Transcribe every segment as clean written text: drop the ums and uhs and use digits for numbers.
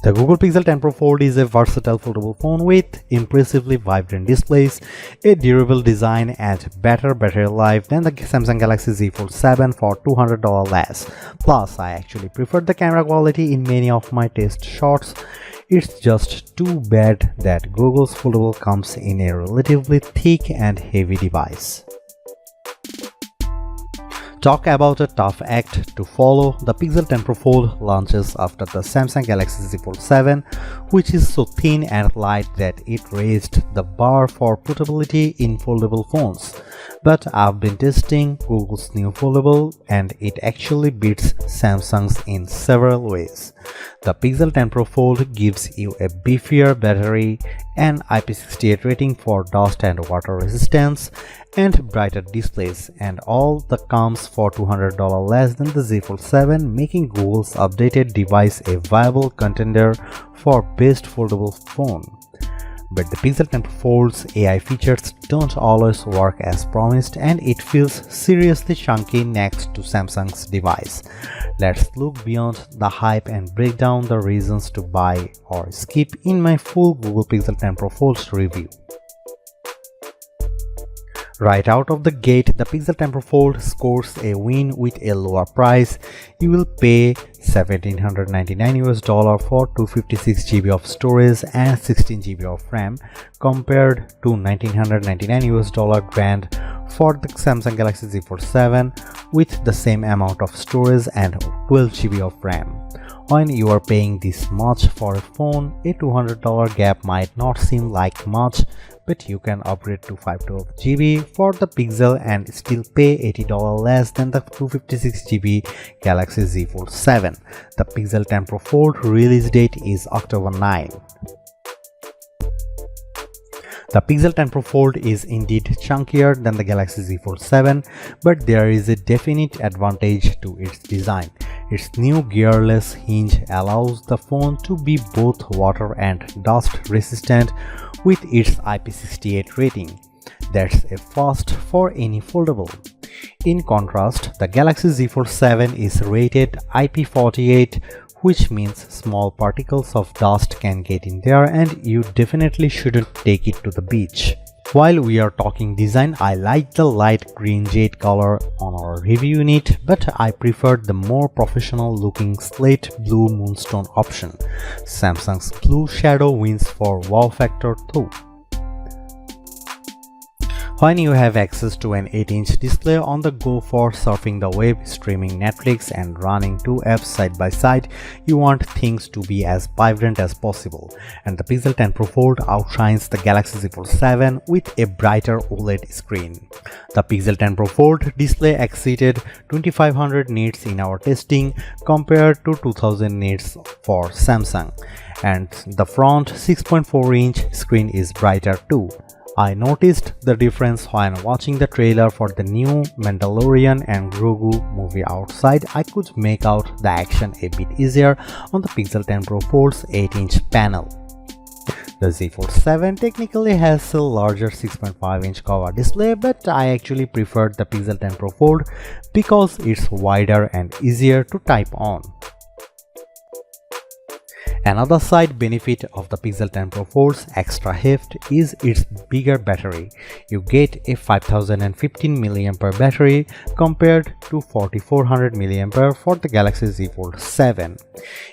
The Google Pixel 10 Pro Fold is a versatile foldable phone with impressively vibrant displays, a durable design, and better battery life than the Samsung Galaxy Z Fold 7 for $200 less. Plus, I actually prefer the camera quality in many of my test shots. It's just too bad that Google's Foldable comes in a relatively thick and heavy device. Talk about a tough act to follow. The Pixel 10 Pro Fold launches after the Samsung Galaxy Z Fold 7, which is so thin and light that it raised the bar for portability in foldable phones. But I've been testing Google's new foldable and it actually beats Samsung's in several ways. The Pixel 10 Pro Fold gives you a beefier battery, an IP68 rating for dust and water resistance, and brighter displays, and all the comes for $200 less than the Z Fold 7, making Google's updated device a viable contender for best foldable phone. But the Pixel 10 Pro Fold's AI features don't always work as promised, and it feels seriously chunky next to Samsung's device. Let's look beyond the hype and break down the reasons to buy or skip in my full Google Pixel 10 Pro Fold review. Right out of the gate, the Pixel 10 Pro Fold scores a win with a lower price. You will pay $1,799 for 256 GB of storage and 16 GB of RAM compared to $1,999 grand for the Samsung Galaxy Z Fold 7 with the same amount of storage and 12 GB of RAM. When you are paying this much for a phone, a $200 gap might not seem like much, but you can upgrade to 512 GB for the Pixel and still pay $80 less than the 256 GB Galaxy Z Fold 7. The Pixel 10 Pro Fold release date is October 9. The Pixel 10 Pro Fold is indeed chunkier than the Galaxy Z Fold 7, but there is a definite advantage to its design. Its new gearless hinge allows the phone to be both water and dust resistant with its IP68 rating. That's a first for any foldable. In contrast, the Galaxy Z Fold 7 is rated IP48, which means small particles of dust can get in there and you definitely shouldn't take it to the beach. While we are talking design, I like the light green jade color on our review unit, but I preferred the more professional looking slate blue moonstone option. Samsung's blue shadow wins for wow factor though. When you have access to an 8-inch display on the go for surfing the web, streaming Netflix, and running two apps side by side, you want things to be as vibrant as possible. And the Pixel 10 Pro Fold outshines the Galaxy Z Fold 7 with a brighter OLED screen. The Pixel 10 Pro Fold display exceeded 2500 nits in our testing compared to 2000 nits for Samsung. And the front 6.4-inch screen is brighter too. I noticed the difference when watching the trailer for the new Mandalorian and Grogu movie outside. I could make out the action a bit easier on the Pixel 10 Pro Fold's 8-inch panel. The Z Fold 7 technically has a larger 6.5-inch cover display, but I actually preferred the Pixel 10 Pro Fold because it's wider and easier to type on. Another side benefit of the Pixel 10 Pro Fold's extra heft is its bigger battery. You get a 5015 mAh battery compared to 4400 mAh for the Galaxy Z Fold 7.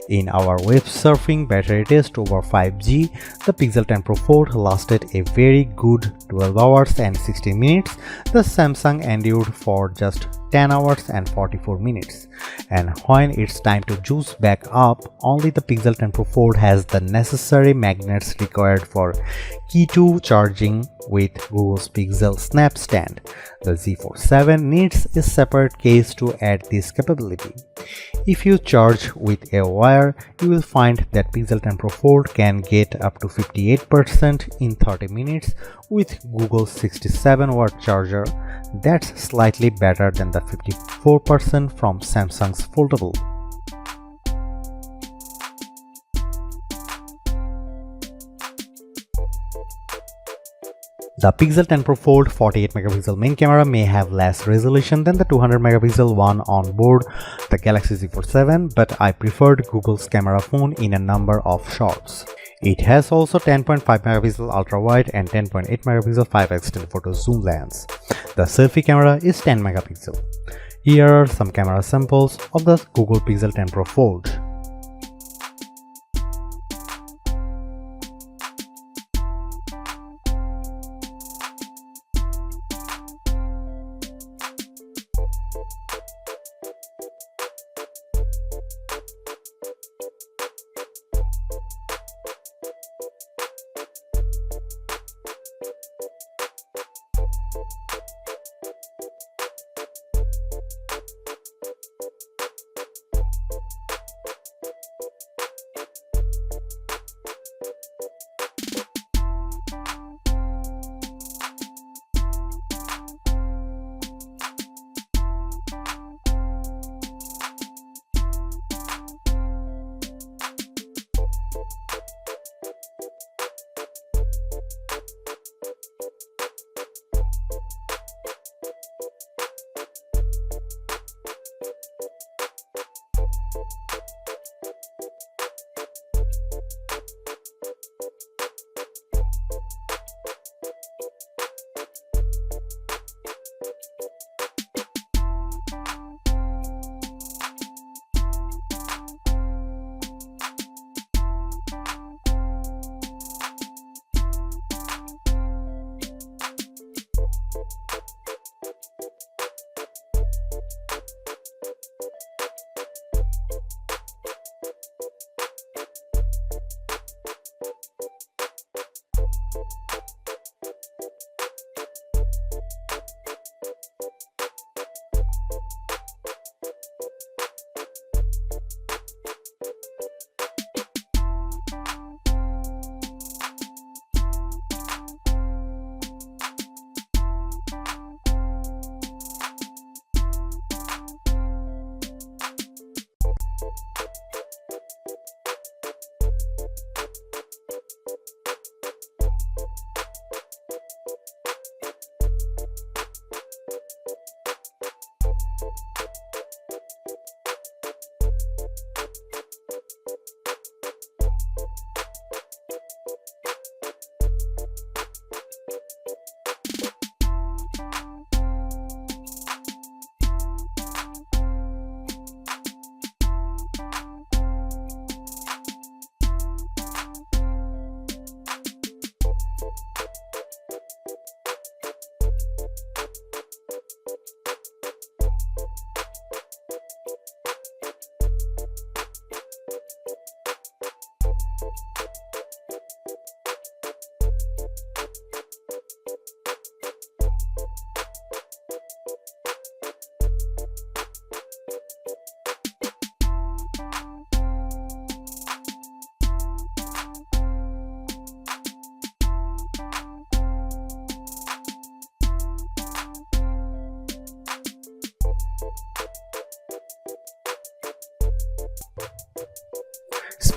In our web surfing battery test over 5G, the Pixel 10 Pro Fold lasted a very good 12 hours and 16 minutes. The Samsung endured for just 10 hours and 44 minutes. And when it's time to juice back up, only the Pixel 10 Pro Fold has the necessary magnets required for Key 2 charging with Google's PixelSnap stand. The Z Fold 7 needs a separate case to add this capability. If you charge with a wire, you will find that Pixel 10 Pro Fold can get up to 58% in 30 minutes with Google's 67-watt charger. That's slightly better than the 54% from Samsung's Foldable. The Pixel 10 Pro Fold 48 megapixel main camera may have less resolution than the 200 megapixel one on board the Galaxy Z Fold 7, but I preferred Google's camera phone in a number of shots. It has also 10.5 megapixel ultra wide and 10.8 megapixel 5x telephoto zoom lens. The selfie camera is 10 megapixel. Here are some camera samples of the Google Pixel 10 Pro Fold.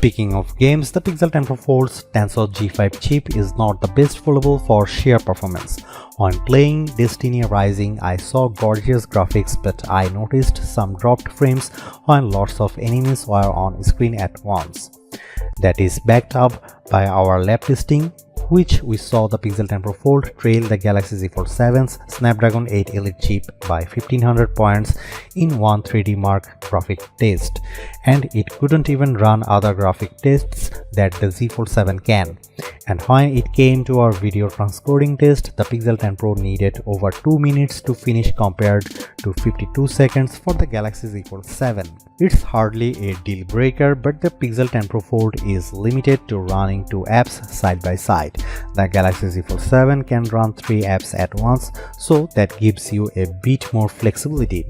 Speaking of games, the Pixel 10 Pro Fold's Tensor G5 chip is not the best foldable for sheer performance. When playing Destiny Rising, I saw gorgeous graphics, but I noticed some dropped frames when lots of enemies were on screen at once. That is backed up by our lab testing, which we saw the Pixel 10 Pro Fold trail the Galaxy Z Fold 7's Snapdragon 8 Elite chip by 1500 points in one 3D Mark graphic test, and it couldn't even run other graphic tests that the Z Fold 7 can. And when it came to our video transcoding test, the Pixel 10 Pro needed over 2 minutes to finish compared to 52 seconds for the Galaxy Z Fold 7. It's hardly a deal breaker, but the Pixel 10 Pro Fold is limited to running 2 apps side by side. The Galaxy Z Fold 7 can run 3 apps at once, so that gives you a bit more flexibility.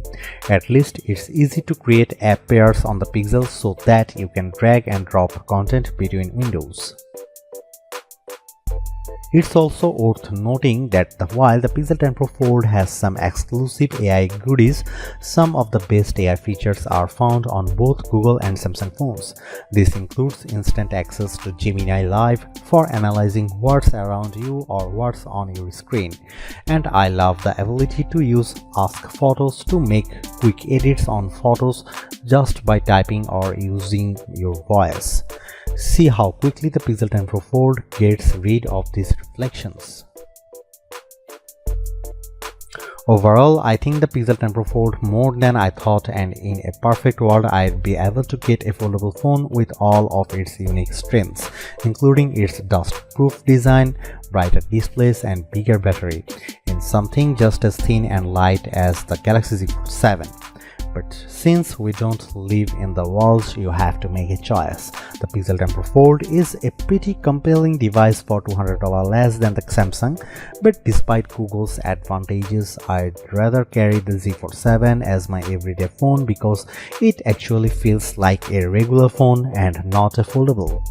At least it's easy to create app pairs on the Pixel so that you can drag and drop content between windows. It's also worth noting that while the Pixel 10 Pro Fold has some exclusive AI goodies, some of the best AI features are found on both Google and Samsung phones. This includes instant access to Gemini Live for analyzing what's around you or what's on your screen. And I love the ability to use Ask Photos to make quick edits on photos just by typing or using your voice. See how quickly the Pixel 10 Pro Fold gets rid of these reflections. Overall, I think the Pixel 10 Pro Fold more than I thought, and in a perfect world I'd be able to get a foldable phone with all of its unique strengths, including its dust-proof design, brighter displays and bigger battery, in something just as thin and light as the Galaxy Z Fold 7. But since we don't live in the world, you have to make a choice. The Pixel 10 Pro Fold is a pretty compelling device for $200 less than the Samsung, but despite Google's advantages, I'd rather carry the Z Fold 7 as my everyday phone because it actually feels like a regular phone and not a foldable.